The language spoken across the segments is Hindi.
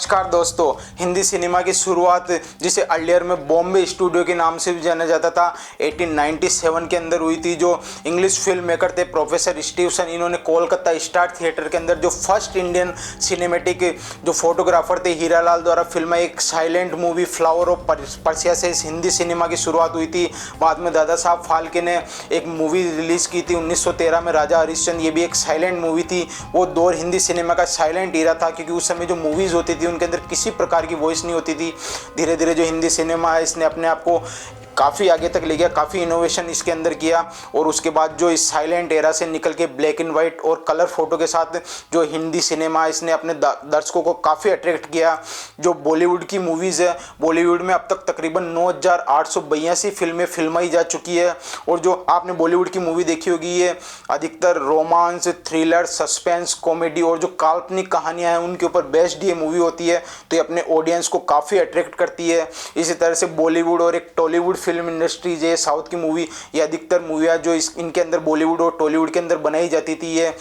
नमस्कार दोस्तों। हिंदी सिनेमा की शुरुआत जिसे अर्लियर में बॉम्बे स्टूडियो के नाम से भी जाना जाता था 1897 के अंदर हुई थी। जो इंग्लिश फिल्म मेकर थे प्रोफेसर स्टीवसन, इन्होंने कोलकाता स्टार थिएटर के अंदर जो फर्स्ट इंडियन सिनेमेटिक जो फोटोग्राफर थे हीरालाल द्वारा फिल्म एक silent movie flower of Persia से इस हिंदी सिनेमा की शुरुआत हुई थी। बाद में दादा साहब फाल्के ने एक मूवी रिलीज़ की थी 1913 में, राजा हरिश्चंद्र। ये भी एक साइलेंट मूवी थी। वो दौर हिंदी सिनेमा का साइलेंट ईरा था, क्योंकि उस समय जो मूवीज़ होती थी उनके अंदर किसी प्रकार की वॉइस नहीं होती थी। धीरे धीरे जो हिंदी सिनेमा है इसने अपने आप को काफ़ी आगे तक ले गया, काफ़ी इनोवेशन इसके अंदर किया। और उसके बाद जो इस साइलेंट एरा से निकल के ब्लैक एंड वाइट और कलर फोटो के साथ जो हिंदी सिनेमा इसने अपने दर्शकों को काफ़ी अट्रैक्ट किया। जो बॉलीवुड की मूवीज़ है, बॉलीवुड में अब तक तकरीबन 9882 फिल्में फिल्माई जा चुकी है। और जो आपने बॉलीवुड की मूवी देखी होगी ये अधिकतर रोमांस, थ्रिलर, सस्पेंस, कॉमेडी और जो काल्पनिक कहानियाँ हैं उनके ऊपर बेस्ड ये मूवी होती है। तो ये अपने ऑडियंस को काफ़ी अट्रैक्ट करती है। इसी तरह से बॉलीवुड और एक टॉलीवुड फिल्म इंडस्ट्रीज है, साउथ की मूवी, ये अधिकतर मूवियाँ जो इनके अंदर बॉलीवुड और टॉलीवुड के अंदर बनाई जाती थी ये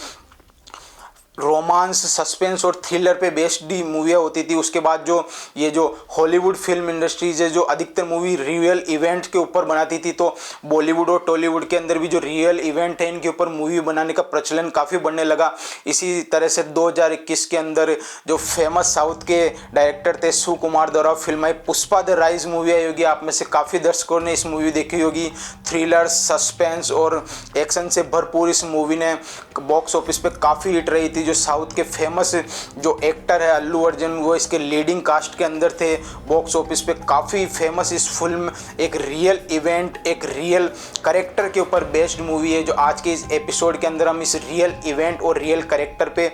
रोमांस, सस्पेंस और थ्रिलर पे बेस्ड ही मूवियाँ होती थी। उसके बाद जो ये जो हॉलीवुड फिल्म इंडस्ट्रीज है जो अधिकतर मूवी रियल इवेंट के ऊपर बनाती थी, तो बॉलीवुड और टॉलीवुड के अंदर भी जो रियल इवेंट है इनके ऊपर मूवी बनाने का प्रचलन काफ़ी बढ़ने लगा। इसी तरह से 2021 के अंदर जो फेमस साउथ के डायरेक्टर थे सुकुमार द्वारा फिल्म आई पुष्पा द राइज मूवी आई होगी। आप में से काफ़ी दर्शकों ने इस मूवी देखी होगी। थ्रिलर, सस्पेंस और एक्शन से भरपूर इस मूवी ने बॉक्स ऑफिस पे काफ़ी हिट रही थी। जो साउथ के फेमस जो एक्टर है अल्लू अर्जुन, वो इसके लीडिंग कास्ट के अंदर थे। बॉक्स ऑफिस पे काफ़ी फेमस इस फिल्म एक रियल इवेंट, एक रियल करेक्टर के ऊपर बेस्ड मूवी है। जो आज के इस एपिसोड के अंदर हम इस रियल इवेंट और रियल करेक्टर पे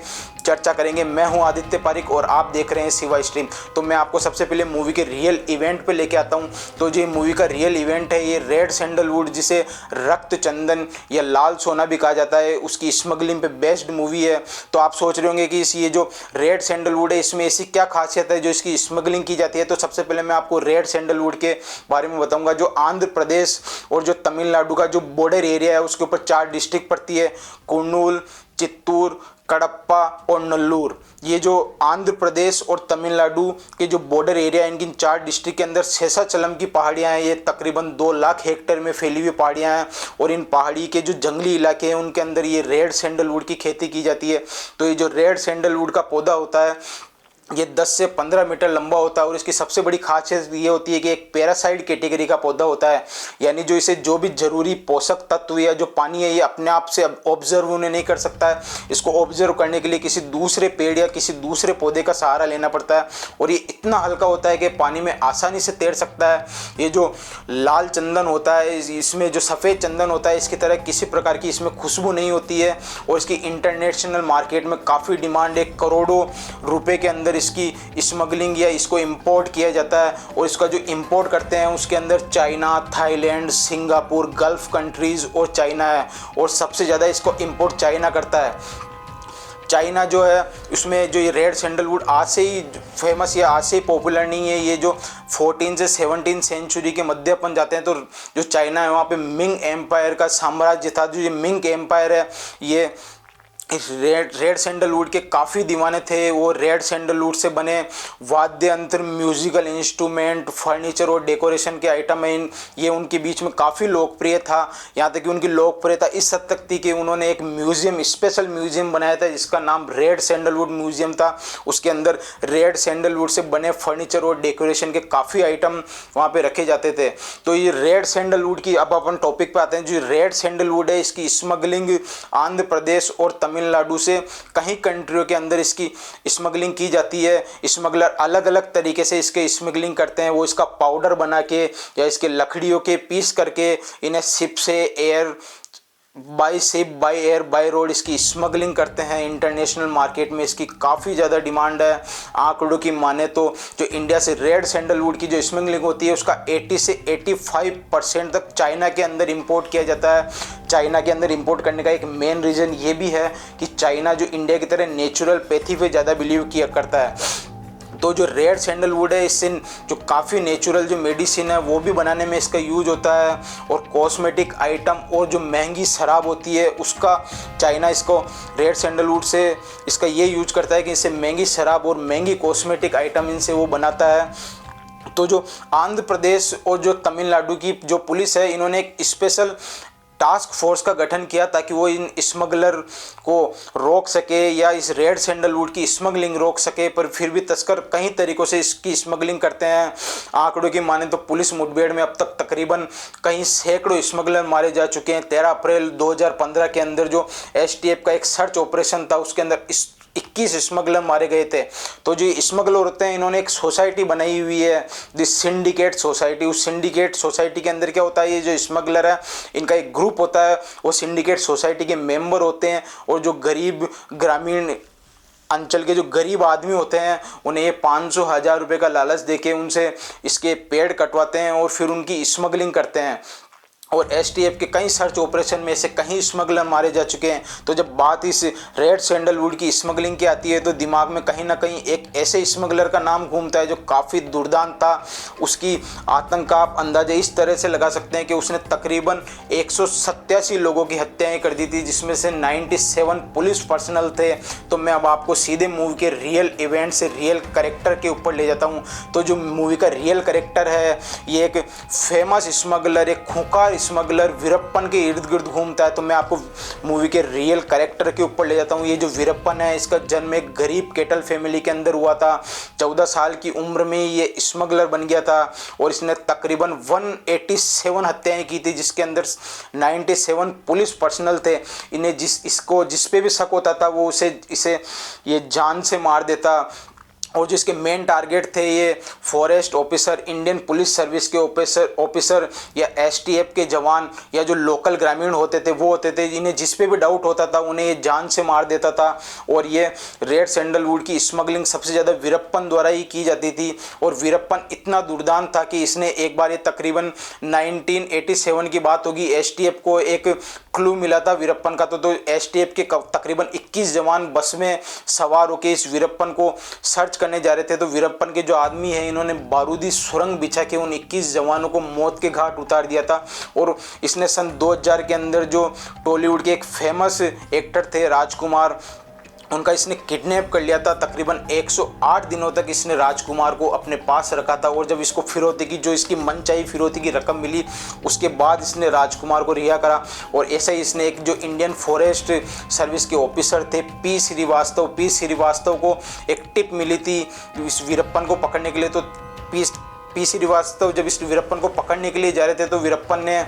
चर्चा करेंगे। मैं हूं आदित्य पारिक और आप देख रहे हैं सिवा स्ट्रीम। तो मैं आपको सबसे पहले मूवी के रियल इवेंट पे लेके आता हूं। तो जो मूवी का रियल इवेंट है ये रेड सैंडलवुड, जिसे रक्त चंदन या लाल सोना भी कहा जाता है, उसकी स्मगलिंग पे बेस्ड मूवी है। तो आप सोच रहे होंगे कि ये जो रेड सैंडलवुड है इसमें ऐसी क्या खासियत है जो इसकी स्मगलिंग की जाती है। तो सबसे पहले मैं आपको रेड सैंडलवुड के बारे में बताऊंगा। जो आंध्र प्रदेश और जो तमिलनाडु का जो बॉर्डर एरिया है उसके ऊपर 4 डिस्ट्रिक्ट पड़ती है, कुर्नूल, चित्तूर, कडप्पा और नल्लूर। ये जो आंध्र प्रदेश और तमिलनाडु के जो बॉर्डर एरिया है इनकी 4 डिस्ट्रिक्ट के अंदर शेषाचलम की पहाड़ियाँ हैं। ये तकरीबन 2 लाख हेक्टेयर में फैली हुई पहाड़ियाँ हैं। और इन पहाड़ी के जो जंगली इलाके हैं उनके अंदर ये रेड सैंडलवुड की खेती की जाती है। तो ये जो रेड सैंडलवुड का पौधा होता है ये 10 से 15 मीटर लंबा होता है। और इसकी सबसे बड़ी खासियत ये होती है कि एक पैरासाइट कैटेगरी का पौधा होता है, यानी जो इसे जो भी जरूरी पोषक तत्व या जो पानी है ये अपने आप से ऑब्जर्व उन्हें नहीं कर सकता है। इसको ऑब्जर्व करने के लिए किसी दूसरे पेड़ या किसी दूसरे पौधे का सहारा लेना पड़ता है। और ये इतना हल्का होता है कि पानी में आसानी से तैर सकता है। ये जो लाल चंदन होता है, इसमें जो सफ़ेद चंदन होता है, इसकी तरह किसी प्रकार की इसमें खुशबू नहीं होती है। और इसकी इंटरनेशनल मार्केट में काफ़ी डिमांड है। करोड़ों रुपए के अंदर इसकी स्मगलिंग या इसको इंपोर्ट किया जाता है। और इसका जो इंपोर्ट करते हैं उसके अंदर China, Thailand, Singapore, gulf countries और चाइना है। और सबसे ज़्यादा इसको इंपोर्ट चाइना करता है। चाइना जो है उसमें जो ये रेड सैंडलवुड आज से ही फेमस या आज से ही पॉपुलर नहीं है। ये जो 14 से 17 सेंचुरी के मध्य अपन जाते हैं तो जो चाइना है वहाँ पे मिंग एम्पायर का साम्राज्य था। जो ये मिंग एम्पायर है ये इस रेड सैंडलवुड के काफ़ी दीवाने थे। वो रेड सैंडलवुड से बने वाद्य यंत्र, म्यूजिकल इंस्ट्रूमेंट, फर्नीचर और डेकोरेशन के आइटम हैं ये उनके बीच में काफ़ी लोकप्रिय था। यहाँ तक कि उनकी लोकप्रियता इस हद तक थी कि उन्होंने एक म्यूजियम, स्पेशल म्यूजियम बनाया था जिसका नाम रेड सैंडलवुड म्यूजियम था। उसके अंदर रेड सैंडलवुड से बने फर्नीचर और डेकोरेशन के काफ़ी आइटम वहाँ पर रखे जाते थे। तो ये रेड सैंडलवुड की अब अपन टॉपिक पर आते हैं। जो रेड सैंडलवुड है इसकी स्मगलिंग आंध्र प्रदेश और तमिलनाडु से कई कंट्रियों के अंदर इसकी स्मगलिंग की जाती है। स्मगलर अलग अलग तरीके से इसके स्मगलिंग करते हैं। वो इसका पाउडर बना के या इसके लकड़ियों के पीस करके इन्हें शिप से air by ship, by air, by road इसकी स्मगलिंग करते हैं। इंटरनेशनल मार्केट में इसकी काफ़ी ज़्यादा डिमांड है। आंकड़ों की माने तो जो इंडिया से रेड सैंडलवुड की जो स्मगलिंग होती है उसका 80 से 85% तक चाइना के अंदर इंपोर्ट किया जाता है। चाइना के अंदर इंपोर्ट करने का एक मेन रीज़न ये भी है कि चाइना जो इंडिया की तरह नेचुरल पैथी पे ज़्यादा बिलीव किया करता है। तो जो रेड सैंडलवुड है, इससे जो काफ़ी नेचुरल जो मेडिसिन है वो भी बनाने में इसका यूज होता है, और कॉस्मेटिक आइटम और जो महंगी शराब होती है उसका चाइना इसको रेड सैंडलवुड से इसका ये यूज करता है कि इससे महंगी शराब और महंगी कॉस्मेटिक आइटम इनसे वो बनाता है। तो जो आंध्र प्रदेश और जो तमिलनाडु की जो पुलिस है, इन्होंने एक स्पेशल टास्क फोर्स का गठन किया ताकि वो इन स्मगलर को रोक सके या इस रेड सैंडलवुड की स्मगलिंग रोक सके, पर फिर भी तस्कर कई तरीक़ों से इसकी स्मगलिंग करते हैं। आंकड़ों की माने तो पुलिस मुठभेड़ में अब तक तकरीबन कई सैकड़ों स्मगलर मारे जा चुके हैं। 13 अप्रैल 2015 के अंदर जो एसटीएफ का एक सर्च ऑपरेशन था, उसके अंदर 21 स्मगलर मारे गए थे। तो जो स्मगलर होते हैं, इन्होंने एक सोसाइटी बनाई हुई है, द सिंडिकेट सोसाइटी। उस सिंडिकेट सोसाइटी के अंदर क्या होता है, ये जो स्मगलर है इनका एक ग्रुप होता है, वो सिंडिकेट सोसाइटी के मेंबर होते हैं, और जो गरीब ग्रामीण अंचल के जो गरीब आदमी होते हैं उन्हें ये 500,000 रुपये का लालच देके उनसे इसके पेड़ कटवाते हैं और फिर उनकी स्मगलिंग करते हैं। और एसटीएफ के कई सर्च ऑपरेशन में से कहीं स्मगलर मारे जा चुके हैं। तो जब बात इस रेड सैंडलवुड की स्मगलिंग की आती है तो दिमाग में कहीं ना कहीं एक ऐसे स्मगलर का नाम घूमता है जो काफ़ी दुर्दांत था। उसकी आतंक आप अंदाजा इस तरह से लगा सकते हैं कि उसने तकरीबन 187 लोगों की हत्याएं कर दी थी, जिसमें से 97 पुलिस पर्सनल थे। तो मैं अब आपको सीधे मूवी के रियल इवेंट से रियल करेक्टर के ऊपर ले जाता हूँ। तो जो मूवी का रियल करेक्टर है, ये एक फेमस स्मगलर, एक खूंखार स्मगलर वीरप्पन के इर्द गिर्द घूमता है। तो मैं आपको मूवी के रियल कैरेक्टर के ऊपर ले जाता हूँ। ये जो वीरप्पन है, इसका जन्म एक गरीब केटल फैमिली के अंदर हुआ था। 14 साल की उम्र में ये स्मगलर बन गया था और इसने तकरीबन 187 हत्याएं की थी, जिसके अंदर 97 पुलिस पर्सनल थे। इन्हें जिस पे भी शक होता था वो इसे ये जान से मार देता। और जो इसके मेन टारगेट थे, ये forest officer, Indian police service के ऑफिसर या एसटीएफ के जवान या जो लोकल ग्रामीण होते थे वो होते थे। इन्हें जिस पे भी डाउट होता था उन्हें ये जान से मार देता था। और ये रेड सैंडलवुड की स्मगलिंग सबसे ज़्यादा वीरप्पन द्वारा ही की जाती थी। और वीरप्पन इतना दुर्दांत था कि इसने एक बार, ये तकरीबन 1987 की बात होगी, एसटीएफ को एक क्लू मिला था वीरप्पन का। तो एसटीएफ के तकरीबन 21 जवान बस में सवार होकर इस वीरप्पन को सर्च करने जा रहे थे। तो वीरप्पन के जो आदमी है, इन्होंने बारूदी सुरंग बिछा के उन 21 जवानों को मौत के घाट उतार दिया था। और इसने सन 2000 के अंदर जो टॉलीवुड के एक फेमस एक्टर थे राजकुमार, उनका इसने किडनैप कर लिया था। तकरीबन 108 दिनों तक इसने राजकुमार को अपने पास रखा था। और जब इसको फिरौती की, जो इसकी मनचाही फिरौती की रकम मिली, उसके बाद इसने राजकुमार को रिहा करा। और ऐसा ही इसने एक जो इंडियन फॉरेस्ट सर्विस के ऑफिसर थे पी श्रीवास्तव को एक टिप मिली थी इस वीरप्पन को पकड़ने के लिए। तो पी श्रीवास्तव जब इस वीरप्पन को पकड़ने के लिए जा रहे थे तो वीरप्पन ने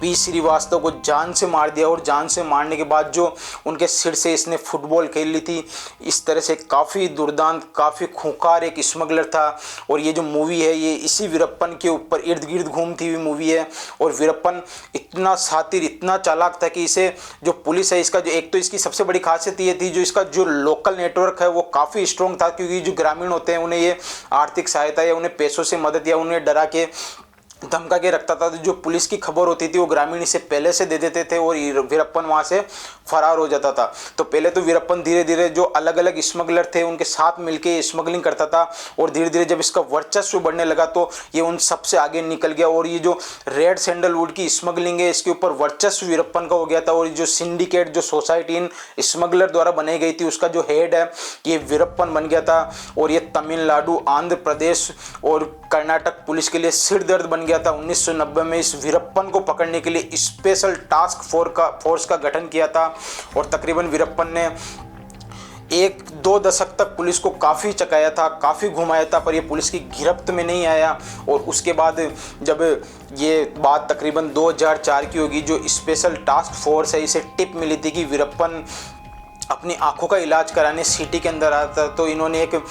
पी श्रीवास्तव को जान से मार दिया। और जान से मारने के बाद जो उनके सिर से इसने फुटबॉल खेल ली थी। इस तरह से काफ़ी दुर्दांत, काफ़ी खूंखार एक स्मगलर था। और ये जो मूवी है, ये इसी वीरप्पन के ऊपर इर्द गिर्द घूमती हुई मूवी है। और वीरप्पन इतना शातिर, इतना चालाक था कि इसे जो पुलिस है, इसका जो एक तो इसकी सबसे बड़ी खासियत ये थी, जो इसका जो लोकल नेटवर्क है वो काफ़ी स्ट्रॉन्ग था। क्योंकि जो ग्रामीण होते हैं उन्हें ये आर्थिक सहायता या उन्हें पैसों से मदद या उन्हें डरा के धमका के रखता था। तो जो पुलिस की खबर होती थी वो ग्रामीण इसे पहले से दे देते थे और वीरप्पन वहाँ से फरार हो जाता था। तो पहले तो वीरप्पन धीरे धीरे जो अलग अलग स्मगलर थे उनके साथ मिलके स्मगलिंग करता था। और धीरे धीरे जब इसका वर्चस्व बढ़ने लगा तो ये उन सबसे आगे निकल गया। और ये जो रेड सैंडलवुड की स्मगलिंग है, इसके ऊपर वर्चस्व वीरप्पन का हो गया था। और जो सिंडिकेट, जो सोसाइटी इन स्मगलर द्वारा बनाई गई थी, उसका जो हेड है ये वीरप्पन बन गया था। और ये तमिलनाडु, आंध्र प्रदेश और कर्नाटक पुलिस के लिए सिर दर्द बन गया था। 1990 में इस वीरप्पन को पकड़ने के लिए स्पेशल टास्क फोर्स का गठन किया था। और तकरीबन वीरप्पन ने 1-2 दशक तक पुलिस को काफ़ी चकाया था, काफ़ी घुमाया था, पर ये पुलिस की गिरफ्त में नहीं आया। और उसके बाद जब ये बात तकरीबन 2004 की होगी, जो स्पेशल टास्क फोर्स है, इसे टिप मिली थी कि वीरप्पन अपनी आंखों का इलाज कराने सिटी के अंदर आया था। तो इन्होंने एक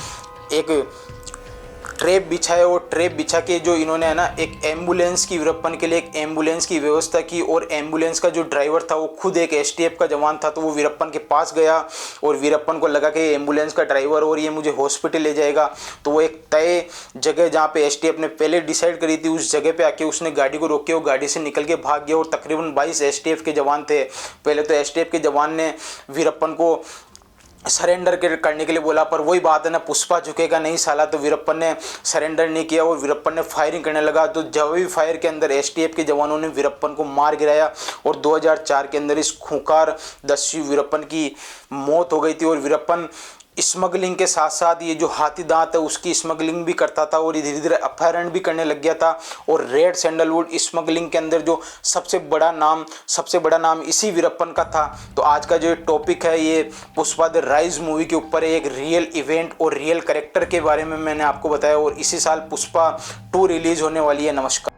ट्रैप बिछाया। और ट्रैप बिछा के जो इन्होंने है ना, एक एम्बुलेंस की, वीरप्पन के लिए एक एम्बुलेंस की व्यवस्था की। और एम्बुलेंस का जो ड्राइवर था वो खुद एक एसटीएफ का जवान था। तो वो वीरप्पन के पास गया और वीरप्पन को लगा कि एम्बुलेंस का ड्राइवर और ये मुझे हॉस्पिटल ले जाएगा। तो वो एक तय जगह जहाँ पे एसटीएफ ने पहले डिसाइड करी थी, उस जगह पे आके उसने गाड़ी को रोक के वो गाड़ी से निकल के भाग गया। और तकरीबन 22 एसटीएफ के जवान थे। पहले तो एसटीएफ के जवान ने वीरप्पन को सरेंडर करने के लिए बोला, पर वही बात है ना, पुष्पा झुकेगा नहीं साला, तो वीरप्पन ने सरेंडर नहीं किया और वीरप्पन ने फायरिंग करने लगा। तो जवाबी फायर के अंदर एसटीएफ के जवानों ने वीरप्पन को मार गिराया और 2004 के अंदर इस खूंखार दस्यु वीरप्पन की मौत हो गई थी। और वीरप्पन स्मगलिंग के साथ साथ ये जो हाथी दांत है उसकी स्मगलिंग भी करता था और धीरे धीरे अपहरण भी करने लग गया था। और रेड सैंडलवुड स्मगलिंग के अंदर जो सबसे बड़ा नाम इसी वीरप्पन का था। तो आज का जो टॉपिक है ये पुष्पा द राइज मूवी के ऊपर है, एक रियल इवेंट और रियल कैरेक्टर के बारे में मैंने आपको बताया। और इसी साल पुष्पा 2 रिलीज होने वाली है। नमस्कार।